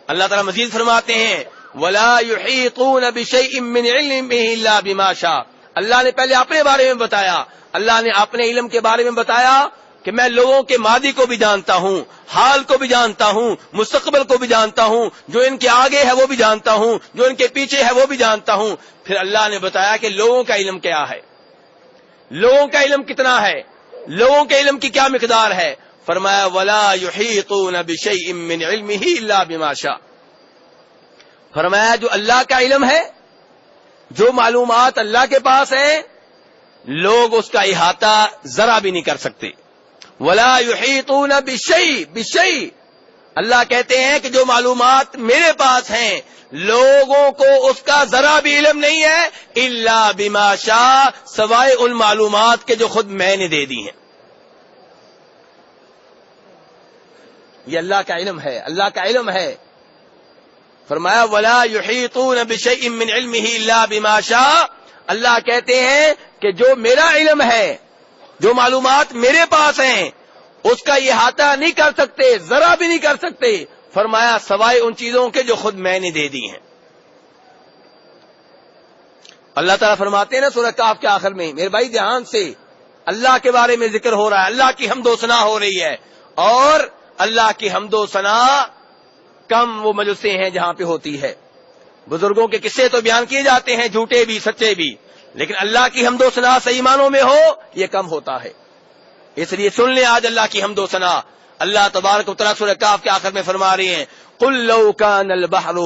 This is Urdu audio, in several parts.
اللہ تعالیٰ مزید فرماتے ہیں وَلَا يُحِيطُونَ بِشَيْءٍ مِّنْ عِلْمِهِ إِلَّا بِمَا شَاءَ. اللہ نے پہلے اپنے بارے میں بتایا، اللہ نے اپنے علم کے بارے میں بتایا کہ میں لوگوں کے ماضی کو بھی جانتا ہوں، حال کو بھی جانتا ہوں، مستقبل کو بھی جانتا ہوں، جو ان کے آگے ہے وہ بھی جانتا ہوں، جو ان کے پیچھے ہے وہ بھی جانتا ہوں. پھر اللہ نے بتایا کہ لوگوں کا علم کیا ہے، لوگوں کا علم کتنا ہے، لوگوں کے علم کی کیا مقدار ہے. فرمایا وَلَا يُحِيطُونَ بِشَيْءٍ مِّنْ عِلْمِهِ إِلَّا بِمَا شَاءَ. فرمایا جو اللہ کا علم ہے، جو معلومات اللہ کے پاس ہیں، لوگ اس کا احاطہ ذرا بھی نہیں کر سکتے. وَلَا يُحِيطُونَ بِشَيْءٍ. اللہ کہتے ہیں کہ جو معلومات میرے پاس ہیں لوگوں کو اس کا ذرا بھی علم نہیں ہے الا بما شاء، سوائے ان معلومات کے جو خود میں نے دے دی ہیں. یہ اللہ کا علم ہے، اللہ کا علم ہے. فرمایا وَلَا يُحِيطُونَ بِشَيْءٍ مِّنْ عِلْمِهِ إِلَّا بِمَا شَاءَ. اللہ کہتے ہیں کہ جو میرا علم ہے، جو معلومات میرے پاس ہیں، اس کا احاطہ نہیں کر سکتے، ذرا بھی نہیں کر سکتے. فرمایا سوائے ان چیزوں کے جو خود میں نے دے دی ہیں. اللہ تعالیٰ فرماتے ہیں نا سورہ کہف کے آخر میں، میرے بھائی دھیان سے، اللہ کے بارے میں ذکر ہو رہا ہے، اللہ کی حمد و ثنا ہو رہی ہے. اور اللہ کی حمد و ثنا کم وہ مجلسیں ہیں جہاں پہ ہوتی ہے. بزرگوں کے قصے تو بیان کیے جاتے ہیں، جھوٹے بھی سچے بھی، لیکن اللہ کی حمد و ثنا صحیح معنوں میں ہو یہ کم ہوتا ہے. اس لیے سن لیں آج اللہ کی حمد و ثنا. اللہ تبارک و تعالیٰ سورہ کہف کے آخر میں فرما رہے ہیں قُل لَوْ كَانَ الْبَحْرُ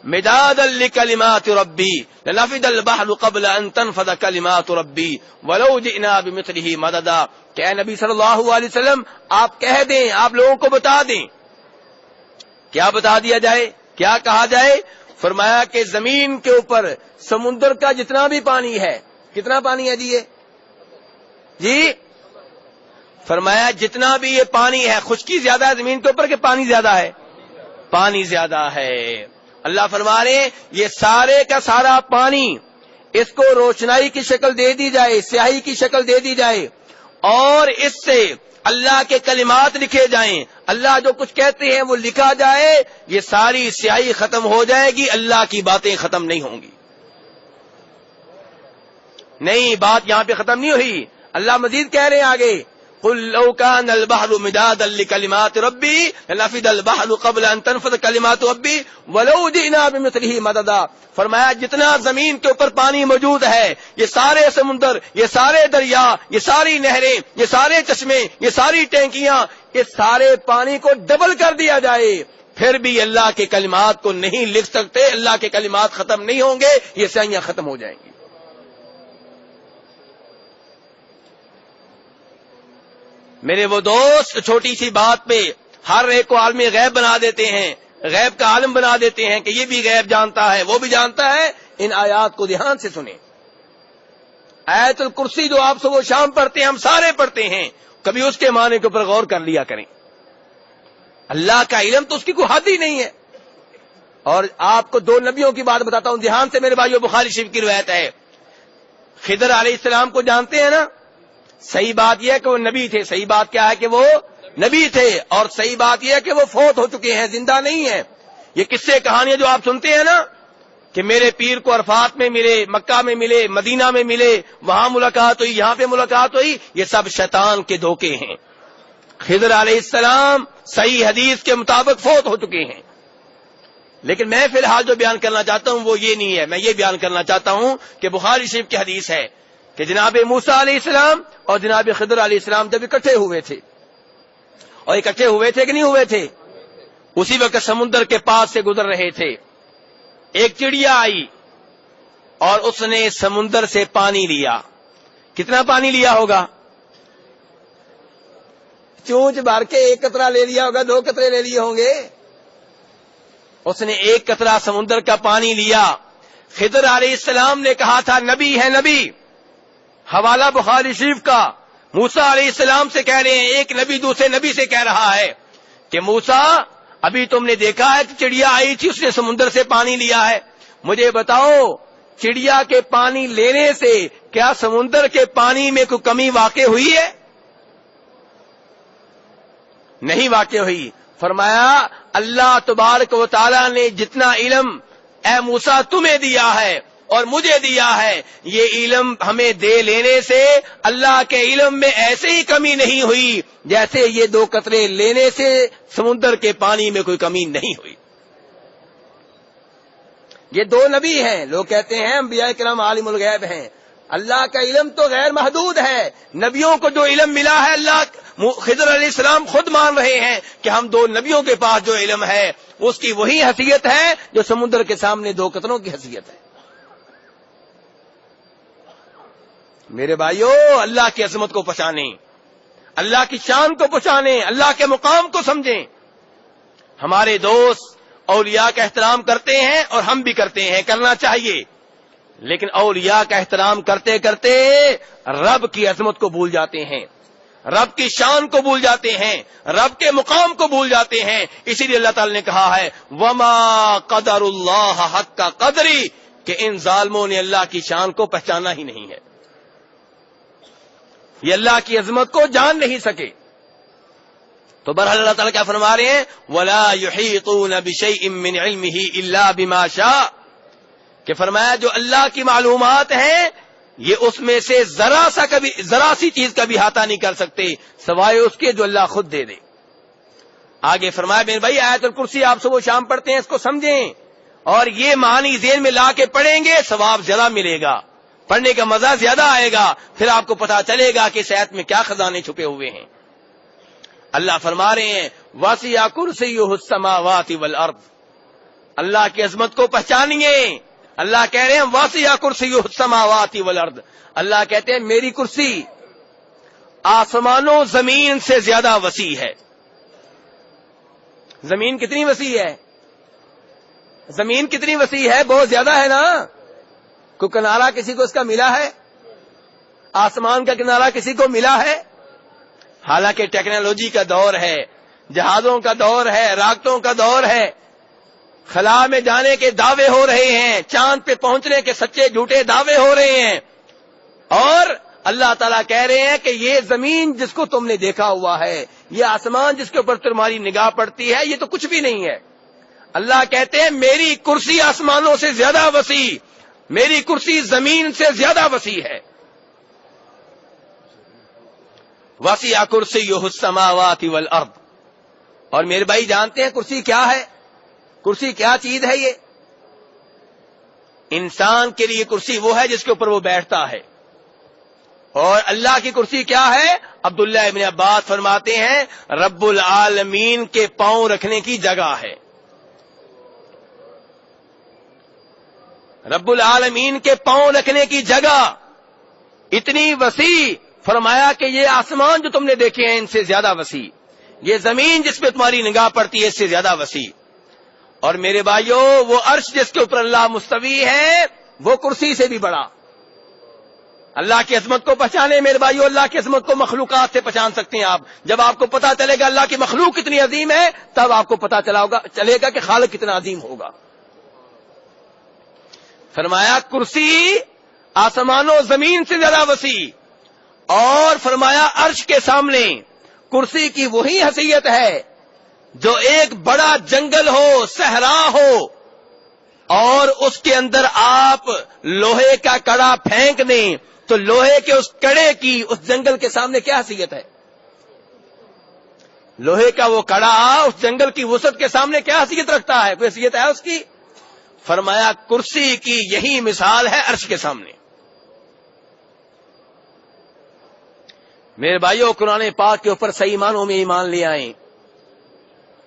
مِدَادًا لِكَلِمَاتِ رَبِّي لَنَفِدَ الْبَحْرُ قَبْلَ أَن تَنفَدَ كَلِمَاتُ رَبِّي وَلَوْ جِئْنَا بِمِثْلِهِ مَدَدًا. کہ اے نبی صلی اللہ علیہ وسلم آپ کہہ دیں، آپ لوگوں کو بتا دیں. کیا بتا دیا جائے، کیا کہا جائے؟ فرمایا کہ زمین کے اوپر سمندر کا جتنا بھی پانی ہے، کتنا پانی ہے جی فرمایا جتنا بھی یہ پانی ہے، خشکی زیادہ ہے زمین کے اوپر کہ پانی زیادہ ہے؟ پانی زیادہ ہے. اللہ فرما رہے ہیں یہ سارے کا سارا پانی، اس کو روشنائی کی شکل دے دی جائے، سیاہی کی شکل دے دی جائے، اور اس سے اللہ کے کلمات لکھے جائیں، اللہ جو کچھ کہتے ہیں وہ لکھا جائے، یہ ساری سیاہی ختم ہو جائے گی، اللہ کی باتیں ختم نہیں ہوں گی. نہیں، بات یہاں پہ ختم نہیں ہوئی. اللہ مزید کہہ رہے ہیں آگے قُل لَوْ كَانَ الْبَحْرُ مِدَادًا لِكَلِمَاتِ رَبِّي لَنَفِدَ الْبَحْرُ قَبْلَ أَن تَنفَدَ كَلِمَاتُ رَبِّي وَلَوْ جِئْنَا بِمِثْلِهِ مَدَدًا. فرمایا جتنا زمین کے اوپر پانی موجود ہے، یہ سارے سمندر، یہ سارے دریا، یہ ساری نہریں، یہ سارے چشمے، یہ ساری ٹینکیاں، اس سارے پانی کو ڈبل کر دیا جائے، پھر بھی اللہ کے کلمات کو نہیں لکھ سکتے، اللہ کے کلمات ختم نہیں ہوں گے، یہ سیاہیاں ختم ہو جائیں گی. میرے وہ دوست چھوٹی سی بات پہ ہر ایک کو عالم غیب بنا دیتے ہیں، غیب کا عالم بنا دیتے ہیں کہ یہ بھی غیب جانتا ہے، وہ بھی جانتا ہے. ان آیات کو دھیان سے سنیں. آیت الکرسی جو آپ صبح و شام پڑھتے ہیں، ہم سارے پڑھتے ہیں، کبھی اس کے معنی کے اوپر غور کر لیا کریں. اللہ کا علم تو اس کی کوئی حد ہی نہیں ہے. اور آپ کو دو نبیوں کی بات بتاتا ہوں دھیان سے میرے بھائیو. بخاری شریف کی روایت ہے، خضر علیہ السلام کو جانتے ہیں نا؟ صحیح بات یہ ہے کہ وہ نبی تھے، صحیح بات کیا ہے کہ وہ نبی تھے، اور صحیح بات یہ ہے کہ وہ فوت ہو چکے ہیں، زندہ نہیں ہیں. یہ قصے کہانیاں جو آپ سنتے ہیں نا کہ میرے پیر کو عرفات میں ملے، مکہ میں ملے، مدینہ میں ملے، وہاں ملاقات ہوئی، یہاں پہ ملاقات ہوئی، یہ سب شیطان کے دھوکے ہیں. خضر علیہ السلام صحیح حدیث کے مطابق فوت ہو چکے ہیں. لیکن میں فی الحال جو بیان کرنا چاہتا ہوں وہ یہ نہیں ہے. میں یہ بیان کرنا چاہتا ہوں کہ بخاری شریف کی حدیث ہے کہ جناب موسیٰ علیہ السلام اور جناب خضر علیہ السلام جب اکٹھے ہوئے تھے، اور اکٹھے ہوئے تھے کہ نہیں ہوئے تھے، اسی وقت سمندر کے پاس سے گزر رہے تھے. ایک چڑیا آئی اور اس نے سمندر سے پانی لیا. کتنا پانی لیا ہوگا؟ چونچ بھر کے ایک قطرہ لے لیا ہوگا، دو قطرے لے لیے ہوں گے. اس نے ایک قطرہ سمندر کا پانی لیا. خضر علیہ السلام نے کہا تھا نبی ہے نبی، حوالہ بخاری شریف کا. موسیٰ علیہ السلام سے کہہ رہے ہیں، ایک نبی دوسرے نبی سے کہہ رہا ہے کہ موسیٰ ابھی تم نے دیکھا ہے کہ چڑیا آئی تھی، اس نے سمندر سے پانی لیا ہے. مجھے بتاؤ چڑیا کے پانی لینے سے کیا سمندر کے پانی میں کوئی کمی واقع ہوئی ہے؟ نہیں واقع ہوئی. فرمایا اللہ تبارک و تعالیٰ نے جتنا علم اے موسیٰ تمہیں دیا ہے اور مجھے دیا ہے، یہ علم ہمیں دے لینے سے اللہ کے علم میں ایسے ہی کمی نہیں ہوئی جیسے یہ 2 قطرے لینے سے سمندر کے پانی میں کوئی کمی نہیں ہوئی۔ یہ 2 نبی ہیں، لوگ کہتے ہیں انبیاء کرام عالم الغیب ہیں، اللہ کا علم تو غیر محدود ہے۔ نبیوں کو جو علم ملا ہے، اللہ خضر علیہ السلام خود مان رہے ہیں کہ ہم 2 نبیوں کے پاس جو علم ہے اس کی وہی حیثیت ہے جو سمندر کے سامنے 2 قطروں کی حیثیت ہے۔ میرے بھائیو، اللہ کی عظمت کو پہچانیں، اللہ کی شان کو پہچانیں، اللہ کے مقام کو سمجھیں۔ ہمارے دوست اولیاء کا احترام کرتے ہیں اور ہم بھی کرتے ہیں، کرنا چاہیے، لیکن اولیاء کا احترام کرتے کرتے رب کی عظمت کو بھول جاتے ہیں، رب کی شان کو بھول جاتے ہیں، رب کے مقام کو بھول جاتے ہیں۔ اسی لیے اللہ تعالی نے کہا ہے وما قدر اللہ حق کا قدری، کہ ان ظالموں نے اللہ کی شان کو پہچانا ہی نہیں ہے، یہ اللہ کی عظمت کو جان نہیں سکے۔ تو بہرحال اللہ تعالیٰ کیا فرما رہے ہیں وَلَا يُحِيطُونَ بِشَيْءٍ مِّنْ عِلْمِهِ إِلَّا بِمَا شَاءَ، کہ فرمایا جو اللہ کی معلومات ہیں یہ اس میں سے ذرا سی چیز کا بھی احاطہ نہیں کر سکتے سوائے اس کے جو اللہ خود دے دے۔ آگے فرمایا میرے بھائی آیت الکرسی آپ صبح و شام پڑھتے ہیں، اس کو سمجھیں اور یہ معنی ذہن میں لا کے پڑھیں گے، ثواب زیادہ ملے گا، پڑھنے کا مزہ زیادہ آئے گا، پھر آپ کو پتا چلے گا کہ اس آیت میں کیا خزانے چھپے ہوئے ہیں۔ اللہ فرما رہے ہیں وَسِعَ كُرْسِيُّهُ السَّمَاوَاتِ وَالْأَرْضِ، اللہ کی عظمت کو پہچانیے۔ اللہ کہہ رہے ہیں وَسِعَ كُرْسِيُّهُ السَّمَاوَاتِ وَالْأَرْضِ، اللہ کہتے ہیں میری کرسی آسمانوں زمین سے زیادہ وسیع ہے۔ زمین کتنی وسیع ہے؟ زمین کتنی وسیع ہے؟ بہت زیادہ ہے نا۔ کوئی کنارہ کسی کو اس کا ملا ہے؟ آسمان کا کنارہ کسی کو ملا ہے؟ حالانکہ ٹیکنالوجی کا دور ہے، جہازوں کا دور ہے، راکٹوں کا دور ہے، خلا میں جانے کے دعوے ہو رہے ہیں، چاند پہ پہنچنے کے سچے جھوٹے دعوے ہو رہے ہیں، اور اللہ تعالیٰ کہہ رہے ہیں کہ یہ زمین جس کو تم نے دیکھا ہوا ہے، یہ آسمان جس کے اوپر تمہاری نگاہ پڑتی ہے، یہ تو کچھ بھی نہیں ہے۔ اللہ کہتے ہیں میری کرسی آسمانوں سے زیادہ وسیع، میری کرسی زمین سے زیادہ وسیع ہے۔ وسیع کرسیہ السماوات والارض، اور میرے بھائی جانتے ہیں کرسی کیا ہے؟ کرسی کیا چیز ہے؟ یہ انسان کے لیے کرسی وہ ہے جس کے اوپر وہ بیٹھتا ہے، اور اللہ کی کرسی کیا ہے؟ عبداللہ ابن عباس فرماتے ہیں رب العالمین کے پاؤں رکھنے کی جگہ ہے، رب العالمین کے پاؤں رکھنے کی جگہ اتنی وسیع، فرمایا کہ یہ آسمان جو تم نے دیکھے ہیں ان سے زیادہ وسیع، یہ زمین جس پہ تمہاری نگاہ پڑتی ہے اس سے زیادہ وسیع، اور میرے بھائیوں وہ عرش جس کے اوپر اللہ مستوی ہے وہ کرسی سے بھی بڑا۔ اللہ کی عظمت کو پہچانے میرے بھائیوں، اللہ کی عظمت کو مخلوقات سے پہچان سکتے ہیں آپ۔ جب آپ کو پتا چلے گا اللہ کی مخلوق کتنی عظیم ہے تب آپ کو پتا چلے گا کہ خالق کتنا عظیم ہوگا۔ فرمایا کرسی آسمانوں زمین سے زیادہ وسیع، اور فرمایا عرش کے سامنے کرسی کی وہی حیثیت ہے جو ایک بڑا جنگل ہو، صحرا ہو، اور اس کے اندر آپ لوہے کا کڑا پھینک دیں تو لوہے کے اس کڑے کی اس جنگل کے سامنے کیا حیثیت ہے؟ لوہے کا وہ کڑا اس جنگل کی وسعت کے سامنے کیا حیثیت رکھتا ہے؟ کوئی حیثیت ہے اس کی؟ فرمایا کرسی کی یہی مثال ہے عرش کے سامنے۔ میرے بھائیوں قرآن پاک کے اوپر صحیح معنوں میں ایمان لے آئیں،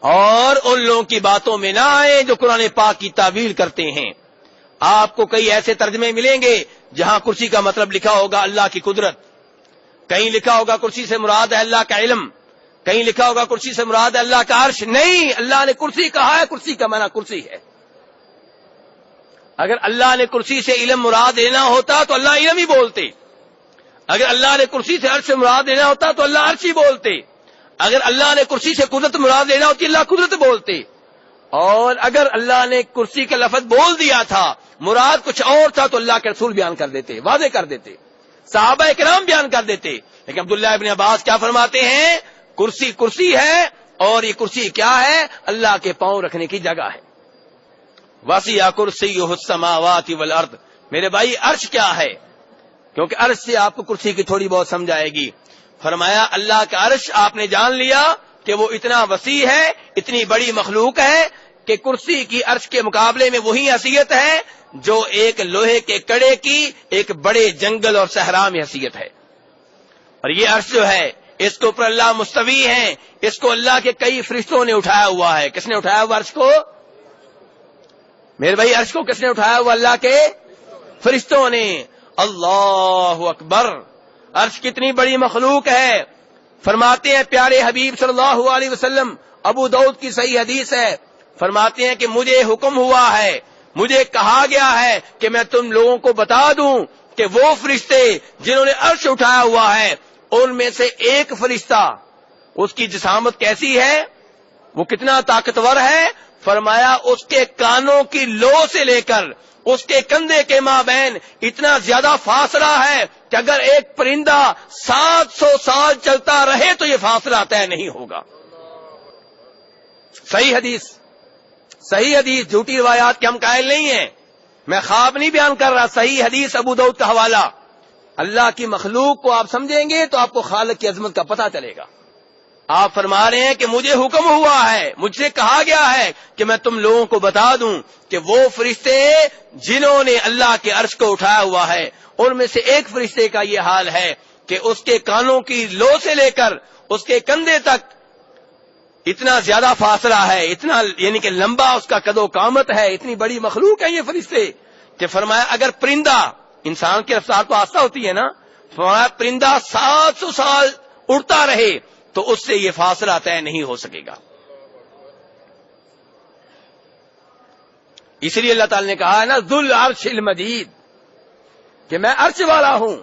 اور ان لوگوں کی باتوں میں نہ آئیں جو قرآن پاک کی تعویل کرتے ہیں۔ آپ کو کئی ایسے ترجمے ملیں گے جہاں کرسی کا مطلب لکھا ہوگا اللہ کی قدرت، کہیں لکھا ہوگا کرسی سے مراد ہے اللہ کا علم، کہیں لکھا ہوگا کرسی سے مراد ہے اللہ کا عرش۔ نہیں، اللہ نے کرسی کہا ہے، کرسی کا معنی کرسی ہے۔ اگر اللہ نے کرسی سے علم مراد لینا ہوتا تو اللہ علم ہی بولتے، اگر اللہ نے کرسی سے عرش سے مراد لینا ہوتا تو اللہ عرش ہی بولتے، اگر اللہ نے کرسی سے قدرت مراد لینا ہوتی اللہ قدرت بولتے، اور اگر اللہ نے کرسی کا لفظ بول دیا تھا مراد کچھ اور تھا تو اللہ کے رسول بیان کر دیتے، واضح کر دیتے، صحابہ کرام بیان کر دیتے۔ لیکن عبداللہ ابن عباس کیا فرماتے ہیں؟ کرسی کرسی ہے، اور یہ کرسی کیا ہے؟ اللہ کے پاؤں رکھنے کی جگہ ہے. وسیع کرسیہ السماوات والارض. میرے بھائی عرش کیا ہے؟ کیونکہ عرش سے آپ کو کرسی کی تھوڑی بہت سمجھ آئے گی. فرمایا اللہ کا عرش آپ نے جان لیا کہ وہ اتنا وسیع ہے, اتنی بڑی مخلوق ہے کہ کرسی کی عرش کے مقابلے میں وہی حیثیت ہے جو ایک لوہے کے کڑے کی ایک بڑے جنگل اور صحرا میں حیثیت ہے. اور یہ عرش جو ہے اس کے اوپر اللہ مستوی ہیں, اس کو اللہ کے کئی فرشتوں نے اٹھایا ہوا ہے. کس نے اٹھایا ہوا عرش کو؟ میرے بھائی عرش کو کس نے اٹھایا ہوا؟ اللہ کے فرشتوں نے. اللہ اکبر. عرش کتنی بڑی مخلوق ہے. فرماتے ہیں پیارے حبیب صلی اللہ علیہ وسلم, ابو داؤد کی صحیح حدیث ہے, فرماتے ہیں کہ مجھے حکم ہوا ہے, مجھے کہا گیا ہے کہ میں تم لوگوں کو بتا دوں کہ وہ فرشتے جنہوں نے عرش اٹھایا ہوا ہے ان میں سے ایک فرشتہ, اس کی جسامت کیسی ہے, وہ کتنا طاقتور ہے. فرمایا اس کے کانوں کی لو سے لے کر اس کے کندھے کے مابین اتنا زیادہ فاصلہ ہے کہ اگر ایک پرندہ 700 سال چلتا رہے تو یہ فاصلہ طے نہیں ہوگا. صحیح حدیث, صحیح حدیث, جھوٹی روایات کے ہم قائل نہیں ہیں. میں خواب نہیں بیان کر رہا, صحیح حدیث, ابو داؤد کا حوالہ. اللہ کی مخلوق کو آپ سمجھیں گے تو آپ کو خالق کی عظمت کا پتہ چلے گا. آپ فرما رہے ہیں کہ مجھے حکم ہوا ہے, مجھ سے کہا گیا ہے کہ میں تم لوگوں کو بتا دوں کہ وہ فرشتے جنہوں نے اللہ کے عرش کو اٹھایا ہوا ہے ان میں سے ایک فرشتے کا یہ حال ہے کہ اس کے کانوں کی لو سے لے کر اس کے کندھے تک اتنا زیادہ فاصلہ ہے, اتنا یعنی کہ لمبا اس کا قد و قامت ہے. اتنی بڑی مخلوق ہے یہ فرشتے کہ فرمایا اگر پرندہ, انسان کی رفتار تو آہستہ ہوتی ہے نا, فرمایا پرندہ 700 سال اڑتا رہے تو اس سے یہ فاصلہ طے نہیں ہو سکے گا. اس لیے اللہ تعالی نے کہا ہے نا ذل عرش المجید, کہ میں عرش والا ہوں.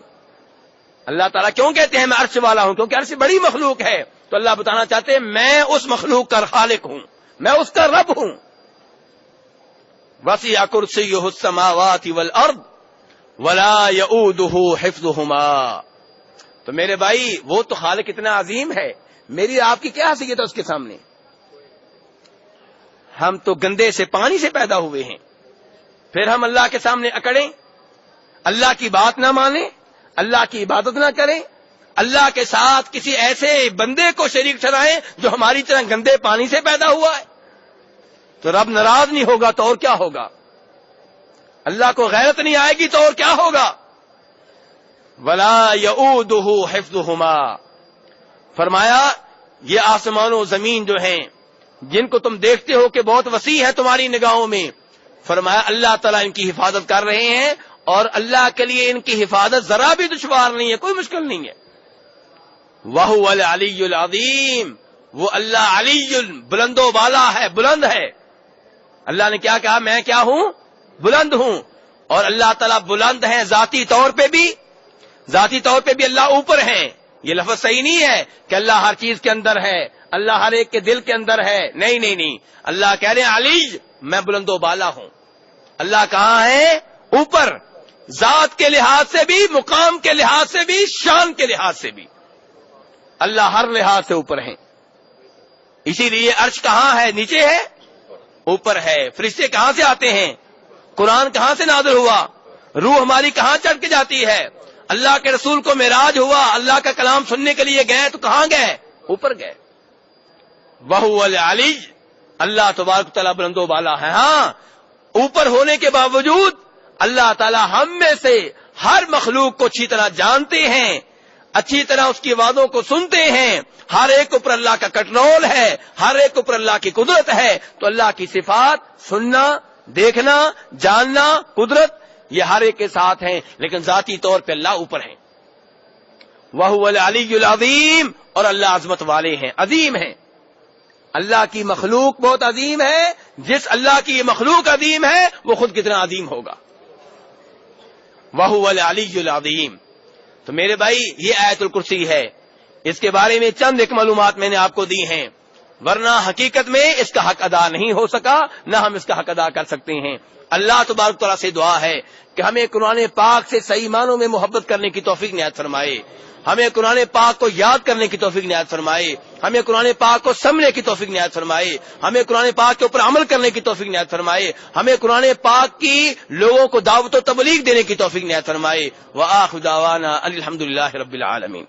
اللہ تعالیٰ کیوں کہتے ہیں میں عرش والا ہوں؟ کیونکہ عرش بڑی مخلوق ہے. تو اللہ بتانا چاہتے ہیں میں اس مخلوق کا خالق ہوں, میں اس کا رب ہوں. وسیع کرسیہ السماوات والارض ولا یؤودہ حفظہما. تو میرے بھائی وہ تو خالق اتنا عظیم ہے, میری آپ کی کیا حیثیت ہے اس کے سامنے؟ ہم تو گندے سے پانی سے پیدا ہوئے ہیں, پھر ہم اللہ کے سامنے اکڑیں, اللہ کی بات نہ مانیں, اللہ کی عبادت نہ کریں, اللہ کے ساتھ کسی ایسے بندے کو شریک ٹھہرائیں جو ہماری طرح گندے پانی سے پیدا ہوا ہے, تو رب ناراض نہیں ہوگا تو اور کیا ہوگا؟ اللہ کو غیرت نہیں آئے گی تو اور کیا ہوگا؟ ولا یؤودہ حفظہما. فرمایا یہ آسمان و زمین جو ہیں جن کو تم دیکھتے ہو کہ بہت وسیع ہے تمہاری نگاہوں میں, فرمایا اللہ تعالیٰ ان کی حفاظت کر رہے ہیں, اور اللہ کے لیے ان کی حفاظت ذرا بھی دشوار نہیں ہے, کوئی مشکل نہیں ہے. وَهُوَ الْعَلِيُّ الْعَظِيمُ. وہ اللہ علی بلند و بالا ہے, بلند ہے. اللہ نے کیا کہا؟ میں کیا ہوں؟ بلند ہوں. اور اللہ تعالیٰ بلند ہیں ذاتی طور پہ بھی, ذاتی طور پہ بھی اللہ اوپر ہیں. یہ لفظ صحیح نہیں ہے کہ اللہ ہر چیز کے اندر ہے, اللہ ہر ایک کے دل کے اندر ہے. نہیں نہیں نہیں, اللہ کہہ رہے ہیں علی, میں بلند و بالا ہوں. اللہ کہاں ہے؟ اوپر, ذات کے لحاظ سے بھی, مقام کے لحاظ سے بھی, شان کے لحاظ سے بھی. اللہ ہر لحاظ سے اوپر ہیں. اسی لیے عرش کہاں ہے؟ نیچے ہے, اوپر ہے. فرشتے کہاں سے آتے ہیں؟ قرآن کہاں سے نازل ہوا؟ روح ہماری کہاں چڑھ کے جاتی ہے؟ اللہ کے رسول کو معراج ہوا, اللہ کا کلام سننے کے لیے گئے تو کہاں گئے؟ اوپر گئے. وَهُوَ الْعَلِيُّ. اللہ تبارک تعالیٰ بلند و بالا ہے. ہاں, اوپر ہونے کے باوجود اللہ تعالیٰ ہم میں سے ہر مخلوق کو اچھی طرح جانتے ہیں, اچھی طرح اس کی باتوں کو سنتے ہیں. ہر ایک اوپر اللہ کا کنٹرول ہے, ہر ایک اوپر اللہ کی قدرت ہے. تو اللہ کی صفات سننا, دیکھنا, جاننا, قدرت, یہ ہر ایک کے ساتھ ہیں, لیکن ذاتی طور پہ اللہ اوپر ہیں. وَهُوَ الْعَلِيُّ الْعَظِيمُ. اور اللہ عظمت والے ہیں, عظیم ہیں. اللہ کی مخلوق بہت عظیم ہے. جس اللہ کی مخلوق عظیم ہے وہ خود کتنا عظیم ہوگا. وَهُوَ الْعَلِيُّ الْعَظِيمُ. تو میرے بھائی یہ آیت الکرسی ہے, اس کے بارے میں چند ایک معلومات میں نے آپ کو دی ہیں, ورنہ حقیقت میں اس کا حق ادا نہیں ہو سکا, نہ ہم اس کا حق ادا کر سکتے ہیں. اللہ تبارک تعالیٰ سے دعا ہے کہ ہمیں قرآن پاک سے صحیح معنوں میں محبت کرنے کی توفیق عنایت فرمائے. ہمیں قرآن پاک کو یاد کرنے کی توفیق عنایت فرمائے، ہمیں قرآن پاک کو سمجھنے کی توفیق عنایت فرمائے، ہمیں قرآن پاک کے اوپر عمل کرنے کی توفیق عنایت فرمائے، ہمیں قرآن پاک کی لوگوں کو دعوت و تبلیغ دینے کی توفیق عنایت فرمائے۔ وآخر دعوانا ان الحمد للہ رب العالمین۔